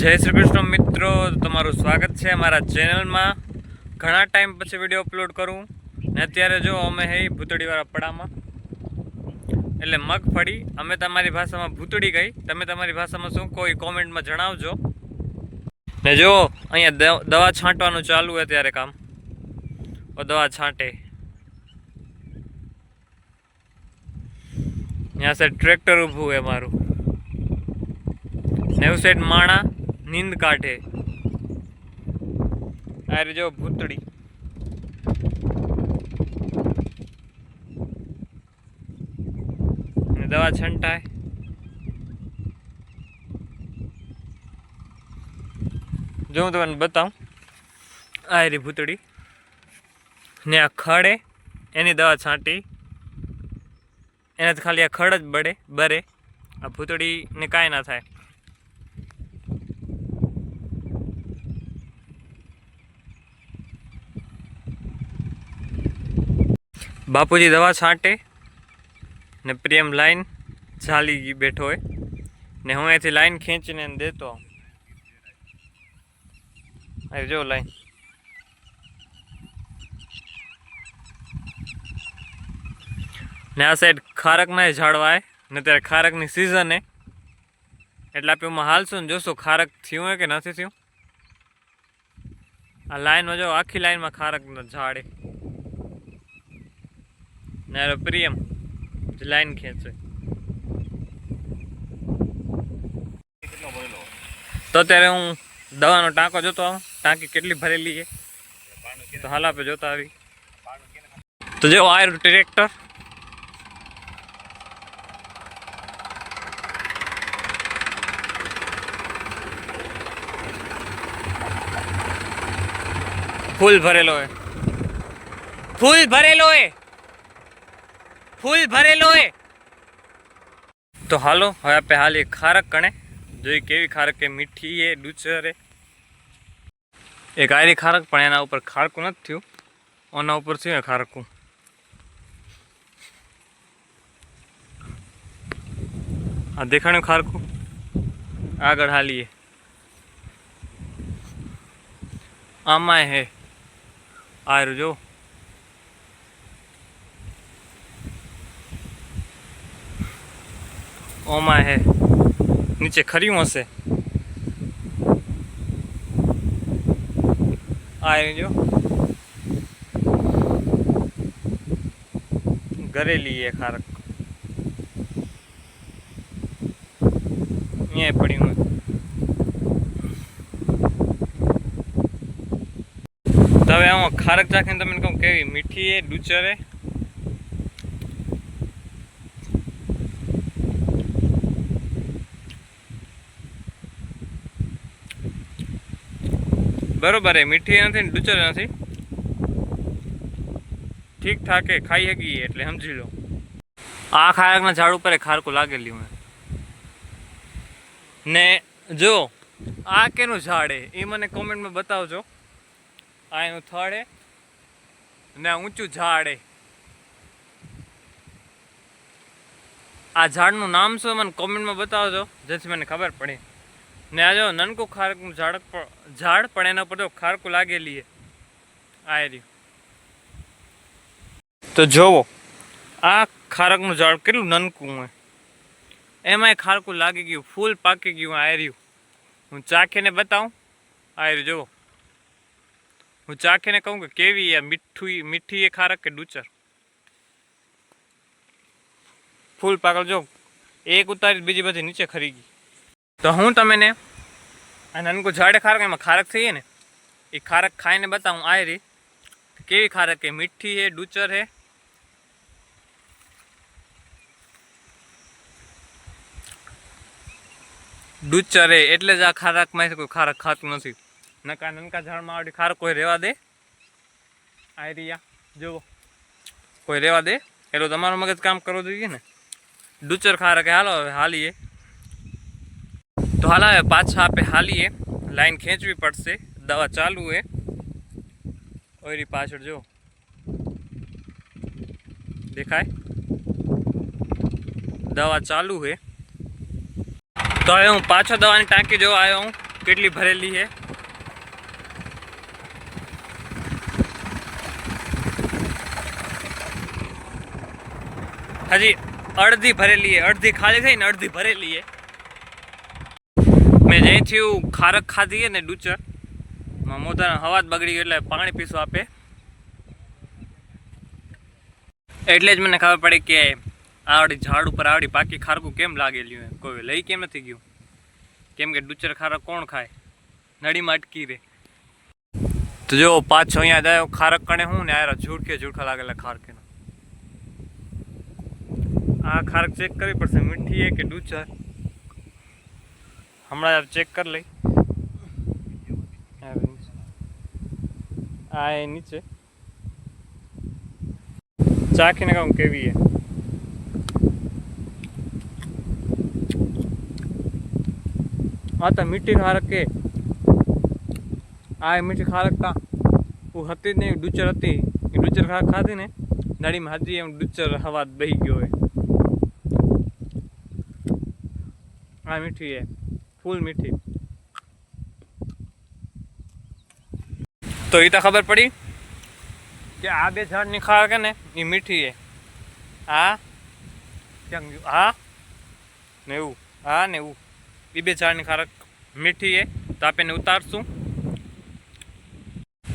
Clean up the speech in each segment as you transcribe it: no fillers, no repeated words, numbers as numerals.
जय श्री कृष्ण मित्रों, तमारू स्वागत है अमरा चेनल में। घना टाइम पछी विडियो अपलोड करूँ ने अत्यारे जो अमे है भूतड़ीवाळा पड़ा में एटले मगफड़ी अमे तमारी भाषा में भूतड़ी गई, तमे तमारी भाषा में शुं कोई कॉमेंट में जणावजो। ने जो अहींया दवा छांटवानुं चालू है त्यारे काम और दवा छांटे। यहाँ से ट्रेक्टर ऊभुं है मारू ने उस साइड माणा नींद काढ़े। अरे जो भूतड़ी दवा छंटाय। जो हूँ तमने बताऊं, आ रही भूतड़ी ने आ खड़े एनी दवा छांटी, एने खाली आ खड़ ज बरे, आ भूतड़ी ने कांई ना थाय। बापूजी दवा छांटे ने प्रेम लाइन चाली बैठो है ने हूँ अहींथी लाइन खींचीने देतो। अरे जो लाइन ने आ साइड खारक ना झाड़वा है ने त्यारे खारक नी सीजन है एटले आपे एमां हालशुं ने जोशो खारक थयुं है के नथी थयुं। आ लाइन में जो आखी लाइन में खारक न झाड़े ने प्रियम लाइन खींचे। तो अत्यारे हूँ दवानो टाँको जोतो आऊं, टाँकी केटली भरेली है तो हाल आपे जोता आवी। तो जो आ ट्रेक्टर फूल भरेलो है, फूल भरेलो है, फूल भरेलो है। तो हालो हवे आपे हाली खारक कणे जोई केवी खारक के मीठी है डूचर है। एक आयरी खारक पण एना उपर खारकू नथी थयुं, ओना उपर थयुं खारकू। आ देखाण्युं खारकू आगळ हालीए आमाय है आयरो जो ओमा है नीचे खरीयूं हशे। आयरी जो घरेली है खारक अहीं पड्युं है। तो हवे हूँ खारक चाखीने तमने कहूं केवी मीठी है डूचर है। बरोबर है, मीठी नहीं डूचर नहीं, ठीक ठाक है, खाई हगी एटले समझी लो। आ खारकना झाड़ पर खारकू लागेली हूँ ने जो आ केनु झाड़ है ये मने कमेंट में बतावजो। आ एनु थड़ है ने ऊंचू झाड़ है। आ झाड़नु नाम शू मने कमेंट में बतावजो जेथी मने खबर पड़े। ने आ जो ननकू खारकनु झाड़ पण एना पर तो खारकू लागेली है आ रही। तो जोवो आ खारकनु झाड़ केटलुं ननकू है, एमांय खारकू लागी गयुं, फूल पाकी गयुं आ रह्युं। हूँ चाखीने बताऊं आ रह्युं जोवो, हूँ चाखीने कहूँ कि केवी है मीठी है खारक के डूचर। फूल पाकल जो एक उतारी बीजी बधी नीचे खरी गई। तो हूँ तमने आ ननकू झाड़े खारक एमां खारक थई ने ए खारक खाईने बताऊं आ रही केवी खारक है, मीठी है डूचर है। डूचर है एटले ज आ खारक में कोई खारक खातुं नथी, नका ननका झाड़ में आवडी खारक कोई रेवा दे। आ रही जो कोई रेवा दे एटलो तमारो मगज काम करवो जोईए ने। डूचर खारक है, हालो हवे हालीए। तो हाल हवे पाछा आपे हालीए, लाइन खींचवी पड़शे, दवा चालू है। ओरी पाछळ जो देखाय दवा चालू है। તો હવે હું પાછો દવાની ટાંકી જોવા આવ્યો હું કેટલી ભરેલી છે. હજી અડધી ભરેલી છે, અડધી ખાલી થઈ ને અડધી ભરેલી છે. મેં જ્યાંથી ખારક ખાધી છે ને ડુચર મોઢાનો હવા જ બગડી ગયો એટલે પાણી પીસું આપે. એટલે જ મને ખબર પડી કે આવડી ઝાડ ઉપર આવડી પાકી ખારકું કેમ લાગેલી હોય, કોઈ લઈ કેમ નથી ગયું. કેમ કે ડુચર ખારક કોણ ખાય, નળીમાં અટકી રહે. તો જો પાછો અહીંયા જાય ખારક કણે હું ને આ ઝુડખા લાગેલા ખારકે. આ ખારક ચેક કરવી પડશે મીઠી છે કે ડુચર. હમણાં ચેક કરી લઈ. આ એ નીચે ચાખીને કહું કેવી છે. આ તો મીઠી ખારક કે આ મીઠી ખારક તા હતી જ નહીં, ડુચર હતી. એ ડુચર ખારક ખાધી ને નળીમાં હતી એમ ડુચર હવા બહી ગયો હોય. આ મીઠી છે, ફૂલ મીઠી. તો એ તો ખબર પડી કે આ બે ઝાડની ખારક ને એ મીઠી છે. આ ક્યાં ગયું? હા ને એવું, હા ને એવું એ બે ઝાડની ખારક મીઠી છે. તો આપણે ઉતારશું.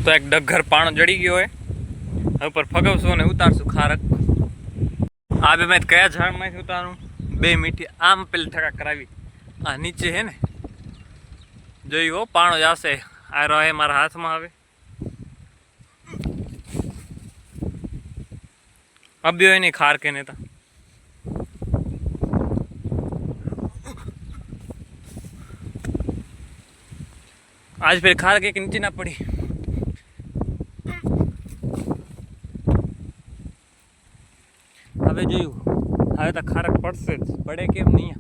તો એક ડગર પાણો જડી ગયો હોય, ઉપર ફગવશું અને ઉતારશું ખારક. આ બે મેં કયા ઝાડમાંથી ઉતારું? બે મીઠી. આમ પેલી ઠકા કરાવી. આ નીચે છે ને જોયું હો, પાણો જ આવશે. આ રહે મારા હાથમાં. હવે અબ્યો નહીં ખાર કે નેતા. આજ ફેર ખાર કે નીચે ના પડી. હવે જોયું, હવે તો ખારક પડશે જ. પડે કેમ નહીં?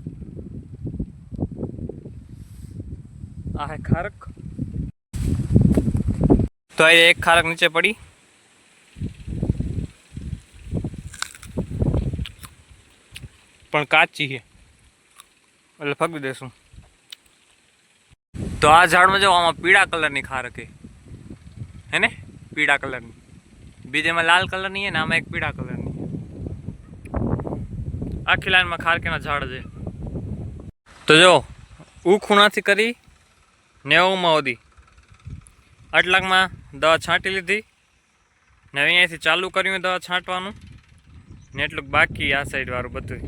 આ હે ખારક. તો આ એક ખારક નીચે પડી. પણ કાચી છે એટલે ફગવી દેશું. તો આ ઝાડમાં જો આમાં પીળા કલરની ખારક હે ને, પીળા કલરની. બીજામાં લાલ કલરની છે ને આમાં એક પીળા કલરની. આખી લાઈનમાં ખારકીના ઝાડ છે. તો જો ખૂણાથી કરી 90માં સુધી આટલાકમાં દવા છાંટી લીધી ને અહીંયાથી ચાલુ કર્યું દવા છાંટવાનું ને એટલું બાકી આ સાઈડ વાળું બધું.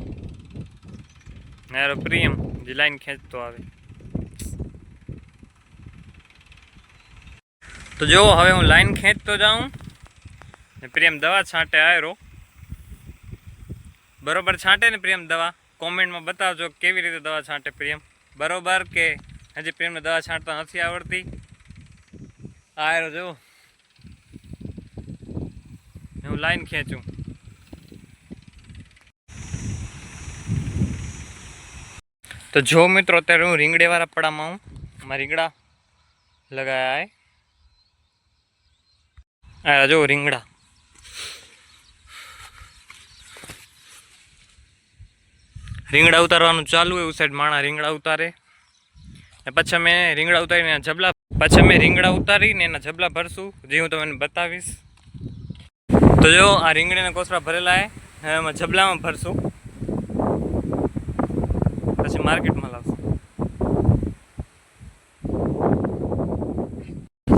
ને પ્રિયમ જે લાઈન ખેંચતો આવે. તો જો હવે હું લાઈન ખેંચતો જાઉં ને પ્રિયમ દવા છાંટે આવ્યો. બરોબર છાંટે ને પ્રિયમ દવા? કોમેન્ટમાં બતાવજો કેવી રીતે દવા છાંટે પ્રિયમ. બરોબર કે હજી પ્રેમને દવા છાંટતા નથી આવડતી? આવ્યો જો હું લાઈન ખેંચું. તો જો મિત્રો અત્યારે હું રીંગણેવાળા પડામાં હું મારા રીંગણા લગાયા આ જો રીંગણા. રીંગણા ઉતારવાનું ચાલુ એવું સાઈડ માણા રીંગણા ઉતારે. પછી અમે રીંગણા ઉતારીને જબલા ઉતારીને એના જબલા ભરશું, જે હું તમને બતાવીશ. તો જો આ રીંગણીના કોસરા ભરેલા હવે અમે જબલામાં ભરશું, પછી માર્કેટમાં લાવશું.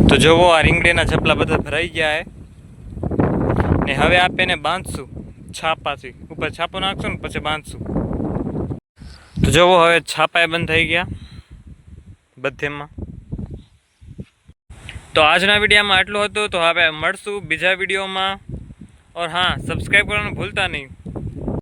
તો જોવો આ રીંગણીના જબલા બધા ભરાઈ ગયા ને હવે આપણે એને બાંધશું છાપાથી. ઉપર છાપો નાખશું ને પછી બાંધશું. તો જોવો હવે છાપા બંધ થઈ ગયા બધેમાં. તો આજના વિડીયોમાં આટલું હતું. તો હવે મળશું બીજા વિડીયોમાં. और हाँ, सब्सक्राइब करना भूलता नहीं.